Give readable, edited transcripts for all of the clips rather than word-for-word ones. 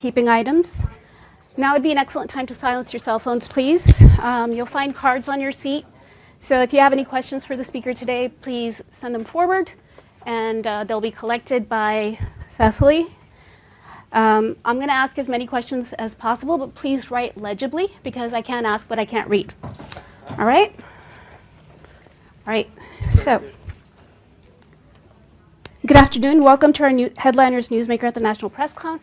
Keeping items. Now would be an excellent time to silence your cell phones, please. You'll find cards on your seat. So if you have any questions for the speaker today, please send them forward, and they'll be collected by Cecily. I'm going to ask as many questions as possible, but please write legibly, because I can't ask what I can't read. All right? All right. So, good afternoon. Welcome to our Headliners Newsmaker at the National Press Club,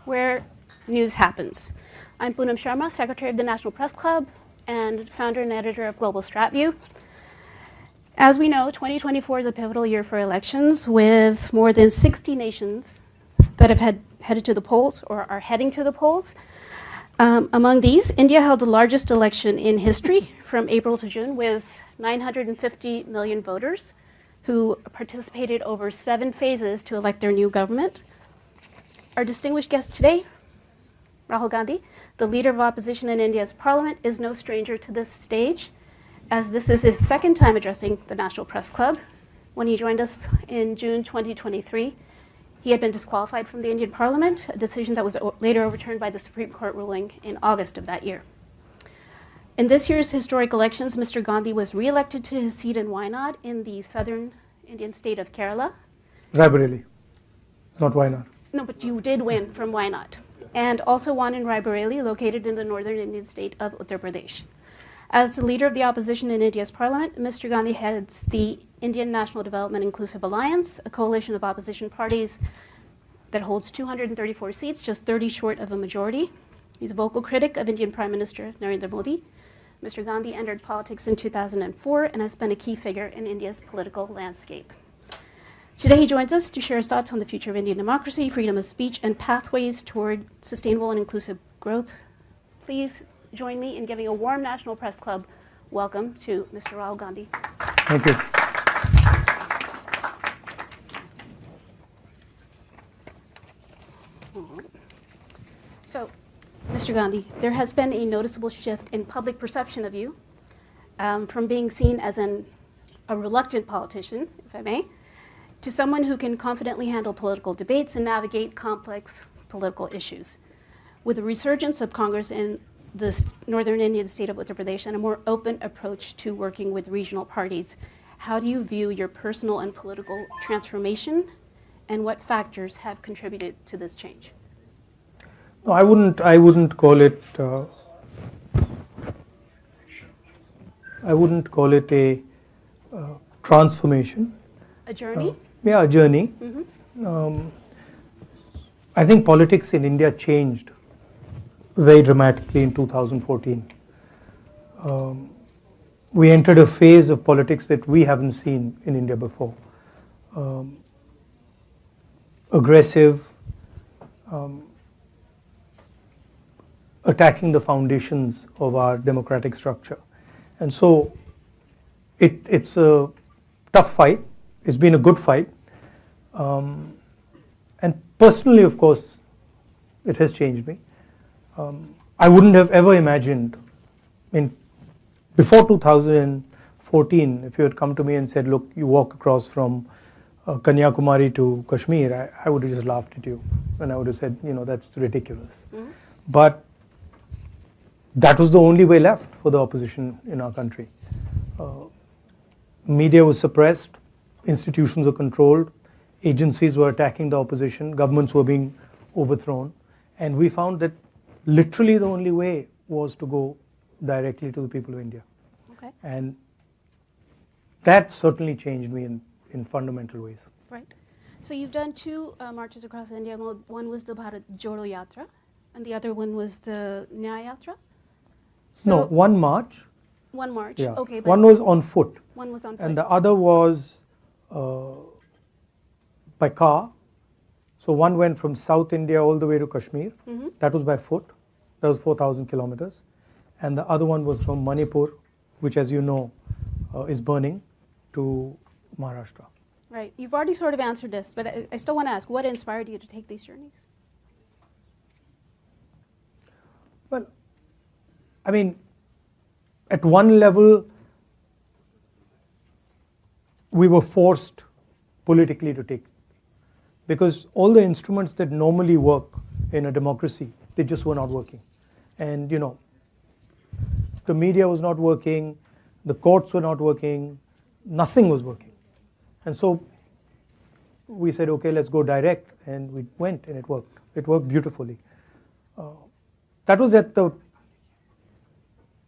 where news happens. I'm Poonam Sharma, Secretary of the National Press Club and founder and editor of Global StratView. As we know, 2024 is a pivotal year for elections, with more than 60 nations that have headed to the polls or are heading to the polls. Among these, India held the largest election in history from April to June, with 950 million voters who participated over 7 phases to elect their new government. Our distinguished guest today, Rahul Gandhi, the leader of opposition in India's parliament, is no stranger to this stage, as this is his second time addressing the National Press Club. When he joined us in June 2023, he had been disqualified from the Indian parliament, a decision that was later overturned by the Supreme Court ruling in August of that year. In this year's historic elections, Mr. Gandhi was re-elected to his seat in Wayanad in the southern Indian state of Kerala. Raebareli, not Wayanad. No, but you did win from Wayanad, and also won in Raebareli, located in the northern Indian state of Uttar Pradesh. As the leader of the opposition in India's parliament, Mr. Gandhi heads the Indian National Development Inclusive Alliance, a coalition of opposition parties that holds 234 seats, just 30 short of a majority. He's a vocal critic of Indian Prime Minister Narendra Modi. Mr. Gandhi entered politics in 2004 and has been a key figure in India's political landscape. Today he joins us to share his thoughts on the future of Indian democracy, freedom of speech, and pathways toward sustainable and inclusive growth. Please join me in giving a warm National Press Club welcome to Mr. Rahul Gandhi. Thank you. So, Mr. Gandhi, there has been a noticeable shift in public perception of you, from being seen as a reluctant politician, if I may, to someone who can confidently handle political debates and navigate complex political issues. With a resurgence of Congress in the northern Indian state of Uttar Pradesh and a more open approach to working with regional parties, how do you view your personal and political transformation, and what factors have contributed to this change? No, I wouldn't call it. I wouldn't call it a transformation. A journey? Yeah, a journey. Mm-hmm. I think politics in India changed very dramatically in 2014. We entered a phase of politics that we haven't seen in India before. Aggressive, attacking the foundations of our democratic structure. And so it's a tough fight. It's been a good fight. And personally, of course, it has changed me. I wouldn't have ever imagined, before 2014, if you had come to me and said, look, you walk across from Kanyakumari to Kashmir, I would have just laughed at you. And I would have said, that's ridiculous. Mm-hmm. But that was the only way left for the opposition in our country. Media was suppressed, institutions were controlled, agencies were attacking the opposition, governments were being overthrown, and we found that literally the only way was to go directly to the people of India. Okay. And that certainly changed me in fundamental ways. Right. So you've done 2 marches across India. One was the Bharat Jodo Yatra, and the other one was the Nyaya Yatra? So No, one march. One march, Yeah. okay. One was on foot. One was on foot. And the other was by car. So one went from South India all the way to Kashmir. Mm-hmm. That was by foot. That was 4,000 kilometers. And the other one was from Manipur, which, as you know, is burning, to Maharashtra. Right. You've already sort of answered this, but I still want to ask, what inspired you to take these journeys? Well, at one level, we were forced politically to take, because all the instruments that normally work in a democracy, they just were not working. And the media was not working, the courts were not working, nothing was working. And so we said, okay, let's go direct, and we went, and it worked. It worked beautifully. That was at the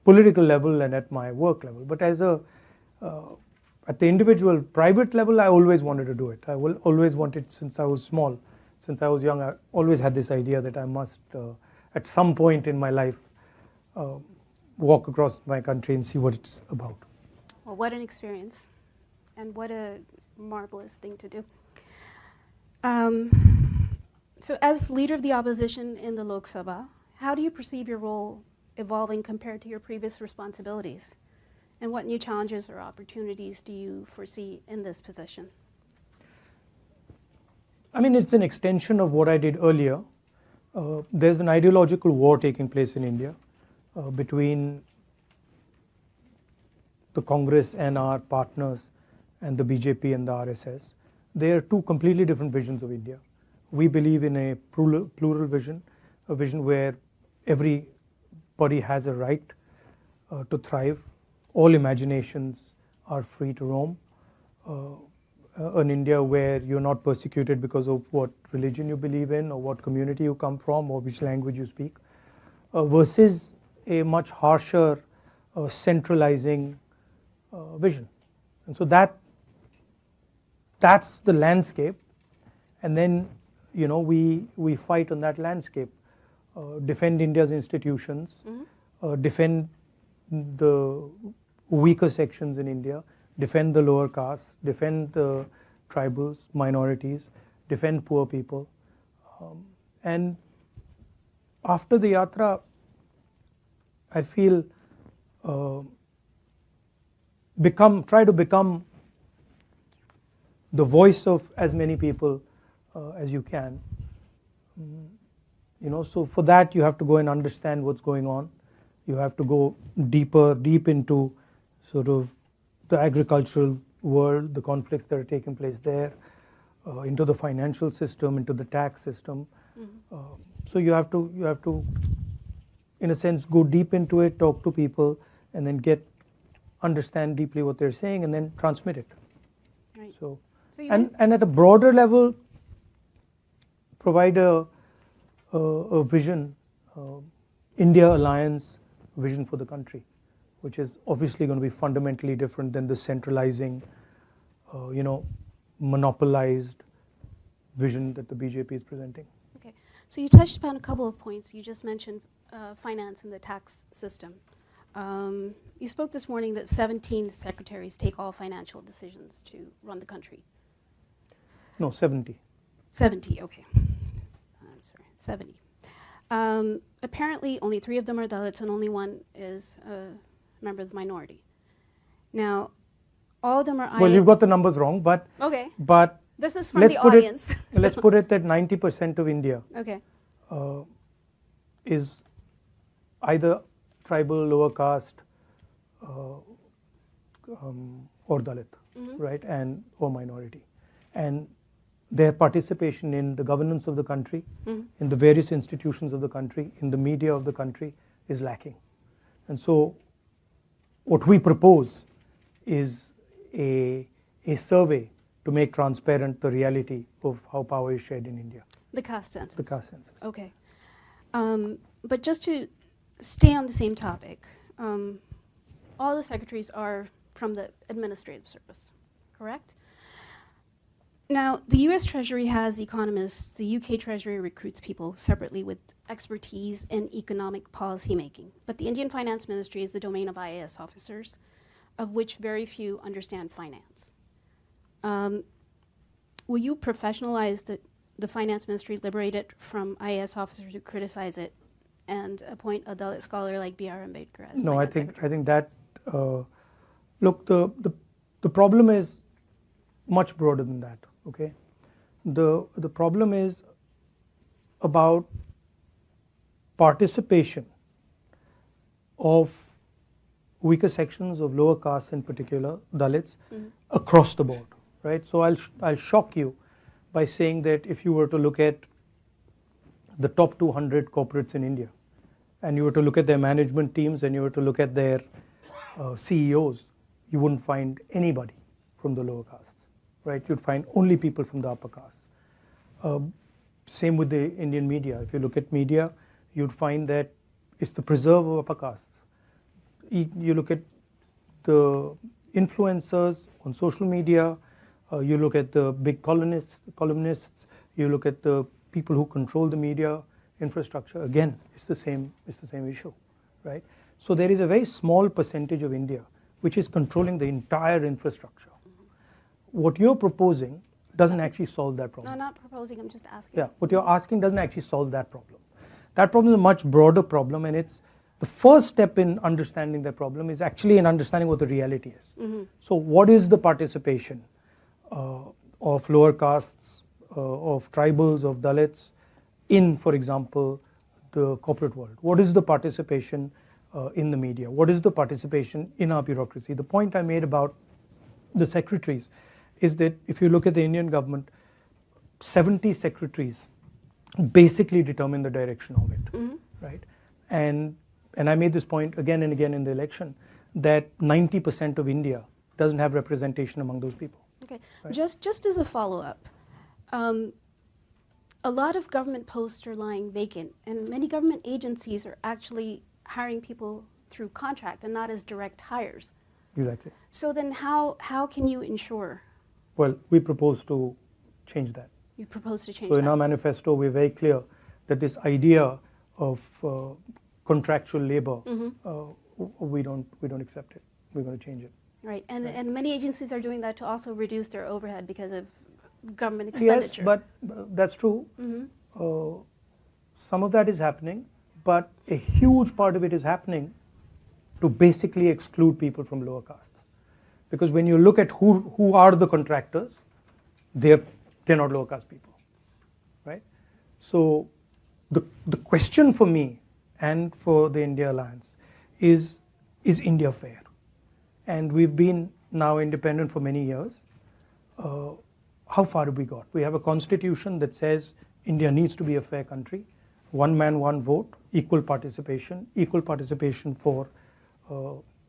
political level and at my work level. But at the individual, private level, I always wanted to do it. I always wanted, since I was small, since I was young, I always had this idea that I must, at some point in my life, walk across my country and see what it's about. Well, what an experience, and what a marvelous thing to do. So as leader of the opposition in the Lok Sabha, how do you perceive your role evolving compared to your previous responsibilities? And what new challenges or opportunities do you foresee in this position? I mean, it's an extension of what I did earlier. There's an ideological war taking place in India between the Congress and our partners and the BJP and the RSS. They are two completely different visions of India. We believe in a plural vision, a vision where everybody has a right to thrive. All imaginations are free to roam. An India where you're not persecuted because of what religion you believe in, or what community you come from, or which language you speak, versus a much harsher, centralizing vision. And so that's the landscape, and then we fight on that landscape, defend India's institutions, defend the weaker sections in India, defend the lower castes, defend the tribals, minorities, defend poor people. And after the yatra, I feel try to become the voice of as many people as you can. So for that you have to go and understand what's going on. You have to go deep into sort of the agricultural world, the conflicts that are taking place there, into the financial system, into the tax system. So you have to, in a sense, go deep into it, talk to people, and then understand deeply what they're saying, and then transmit it. Right. So and at a broader level, provide a vision, India Alliance vision for the country, which is obviously going to be fundamentally different than the centralizing, monopolized vision that the BJP is presenting. Okay, so you touched upon a couple of points. You just mentioned finance and the tax system. You spoke this morning that 17 secretaries take all financial decisions to run the country. No, 70. 70, okay. I'm sorry, 70. Apparently, only 3 of them are Dalits, and only 1 is a member of the minority. Now, all of them are. Well, you've got the numbers wrong, but okay. But this is from the audience. Let's put it that 90% of India is either tribal, lower caste, or Dalit, right, or minority, and their participation in the governance of the country, in the various institutions of the country, in the media of the country is lacking. And so what we propose is a survey to make transparent the reality of how power is shared in India. The caste census. The caste census. Okay. But just to stay on the same topic, all the secretaries are from the administrative service, correct? Now, the US Treasury has economists, the UK Treasury recruits people separately with expertise in economic policy making. But the Indian Finance Ministry is the domain of IAS officers, of which very few understand finance. Will you professionalize the Finance Ministry, liberate it from IAS officers who criticize it, and appoint a Dalit scholar like B.R. Ambedkar as No, I Finance think that, look, the problem is much broader than that. Okay, the problem is about participation of weaker sections of lower castes, in particular Dalits, across the board, right? So I'll shock you by saying that if you were to look at the top 200 corporates in India, and you were to look at their management teams and you were to look at their CEOs, you wouldn't find anybody from the lower castes, right? You'd find only people from the upper castes. Same with the Indian media. If you look at media, you'd find that it's the preserve of upper castes. You look at the influencers on social media, you look at the big columnists, you look at the people who control the media infrastructure. Again, it's the same issue, right? So there is a very small percentage of India which is controlling the entire infrastructure. What you're proposing doesn't actually solve that problem. No, not proposing, I'm just asking. Yeah, what you're asking doesn't actually solve that problem. That problem is a much broader problem, and it's the first step in understanding that problem is actually in understanding what the reality is. So what is the participation of lower castes, of tribals, of Dalits in, for example, the corporate world? What is the participation in the media? What is the participation in our bureaucracy? The point I made about the secretaries is that if you look at the Indian government, 70 secretaries basically determine the direction of it, right? And I made this point again and again in the election that 90% of India doesn't have representation among those people. Okay, right? just as a follow-up, a lot of government posts are lying vacant, and many government agencies are actually hiring people through contract and not as direct hires. Exactly. So then how can you ensure? Well, we propose to change that. You propose to change So that? in our manifesto, we're very clear that this idea of contractual labor, we don't accept it. We're going to change it. Right, and many agencies are doing that to also reduce their overhead because of government expenditure. Yes, but that's true. Some of that is happening, but a huge part of it is happening to basically exclude people from lower castes. Because when you look at who are the contractors, they're not lower caste people, right? So the question for me and for the India Alliance is India fair? And we've been now independent for many years. How far have we got? We have a constitution that says India needs to be a fair country. One man, one vote, equal participation for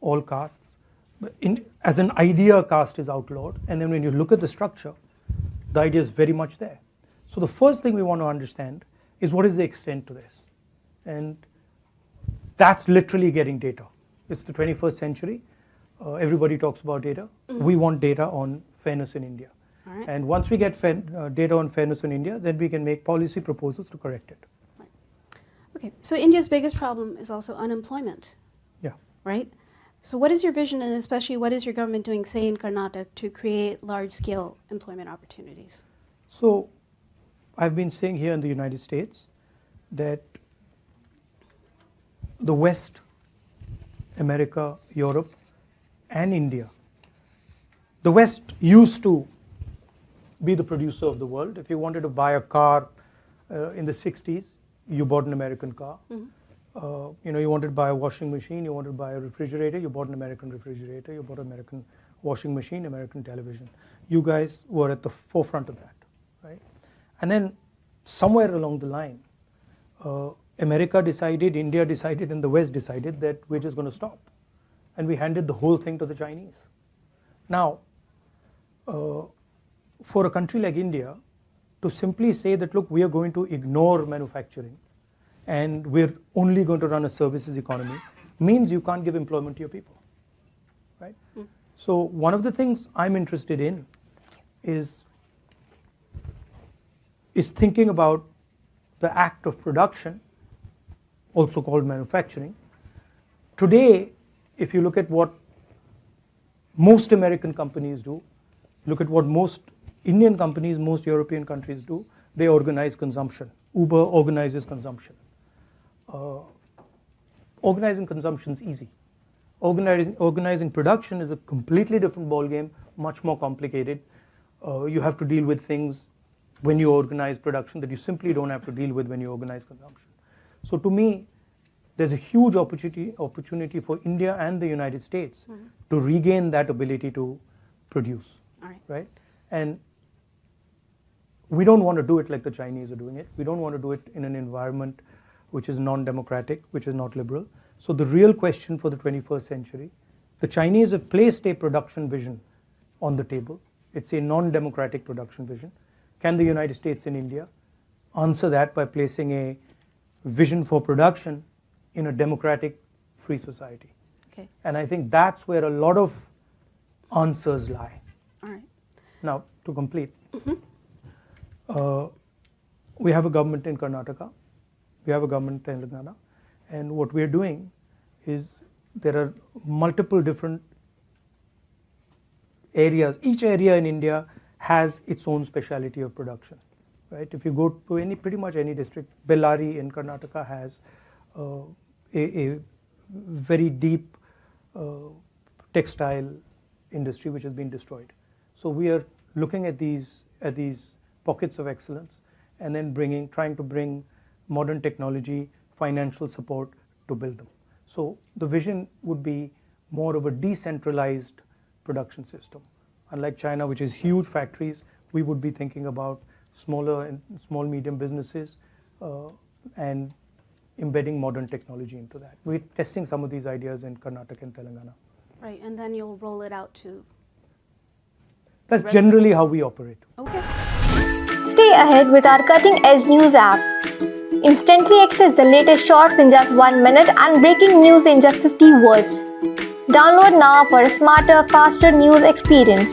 all castes. As an idea, caste is outlawed. And then when you look at the structure, the idea is very much there. So the first thing we want to understand is what is the extent to this? And that's literally getting data. It's the 21st century. Everybody talks about data. We want data on fairness in India. All right. And once we get data on fairness in India, then we can make policy proposals to correct it. Right. Okay, so India's biggest problem is also unemployment. Yeah. Right? So what is your vision, and especially what is your government doing, say in Karnataka, to create large-scale employment opportunities? So I've been saying here in the United States that the West, America, Europe, and India, the West used to be the producer of the world. If you wanted to buy a car in the 60s, you bought an American car. You wanted to buy a washing machine, you wanted to buy a refrigerator, you bought an American refrigerator, you bought an American washing machine, American television. You guys were at the forefront of that, right? And then somewhere along the line, America decided, India decided, and the West decided that we're just going to stop. And we handed the whole thing to the Chinese. Now, for a country like India, to simply say that, look, we are going to ignore manufacturing and we're only going to run a services economy means you can't give employment to your people, right? So one of the things I'm interested in is thinking about the act of production, also called manufacturing. Today, if you look at what most American companies do, look at what most Indian companies, most European countries do, they organize consumption. Uber organizes consumption. Organizing consumption is easy. Organizing production is a completely different ballgame, much more complicated. You have to deal with things when you organize production that you simply don't have to deal with when you organize consumption. So to me, there's a huge opportunity for India and the United States to regain that ability to produce, All right. right? And we don't want to do it like the Chinese are doing it. We don't want to do it in an environment which is non-democratic, which is not liberal. So the real question for the 21st century, the Chinese have placed a production vision on the table. It's a non-democratic production vision. Can the United States and India answer that by placing a vision for production in a democratic, free society? Okay. And I think that's where a lot of answers lie. All right. Now, to complete, we have a government in Karnataka, we have a government in Telangana, and what we are doing is there are multiple different areas. Each area in India has its own speciality of production, right? If you go to pretty much any district, Bellary in Karnataka has a very deep textile industry which has been destroyed. So we are looking at these pockets of excellence and then trying to bring modern technology, financial support to build them. So the vision would be more of a decentralized production system. Unlike China, which is huge factories, we would be thinking about smaller and small medium businesses and embedding modern technology into that. We're testing some of these ideas in Karnataka and Telangana. Right, and then you'll roll it out to... That's generally how we operate. Okay. Stay ahead with our cutting-edge news app. Instantly access the latest shorts in just 1 minute and breaking news in just 50 words. Download now for a smarter, faster news experience.